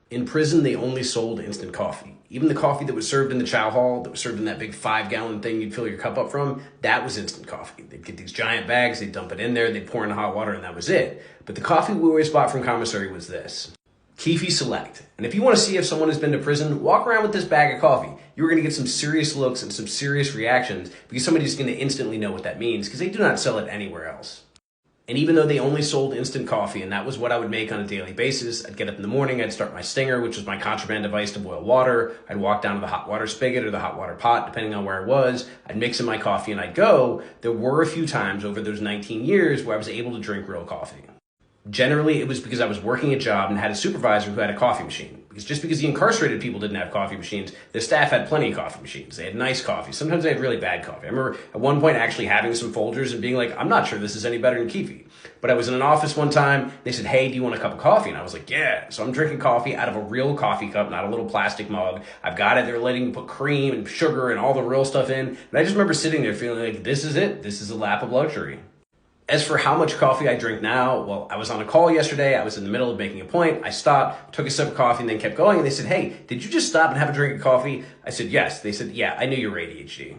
In prison, they only sold instant coffee. Even the coffee that was served in the chow hall, that was served in that big 5-gallon thing you'd fill your cup up from, that was instant coffee. They'd get these giant bags, they'd dump it in there, they'd pour in hot water, and that was it. But the coffee we always bought from commissary was this. Keefe Select. And if you want to see if someone has been to prison, walk around with this bag of coffee. You're going to get some serious looks and some serious reactions because somebody's going to instantly know what that means because they do not sell it anywhere else. And even though they only sold instant coffee, and that was what I would make on a daily basis, I'd get up in the morning, I'd start my stinger, which was my contraband device to boil water. I'd walk down to the hot water spigot or the hot water pot, depending on where I was. I'd mix in my coffee and I'd go. There were a few times over those 19 years where I was able to drink real coffee. Generally, it was because I was working a job and had a supervisor who had a coffee machine. Because just because the incarcerated people didn't have coffee machines, the staff had plenty of coffee machines. They had nice coffee. Sometimes they had really bad coffee. I remember at one point actually having some Folgers and being like, I'm not sure this is any better than Keefe. But I was in an office one time. They said, hey, do you want a cup of coffee? And I was like, yeah. So I'm drinking coffee out of a real coffee cup, not a little plastic mug. I've got it. They're letting me put cream and sugar and all the real stuff in. And I just remember sitting there feeling like, this is it. This is a lap of luxury. As for how much coffee I drink now, well, I was on a call yesterday. I was in the middle of making a point. I stopped, took a sip of coffee, and then kept going. And they said, hey, did you just stop and have a drink of coffee? I said, yes. They said, yeah, I knew you were ADHD.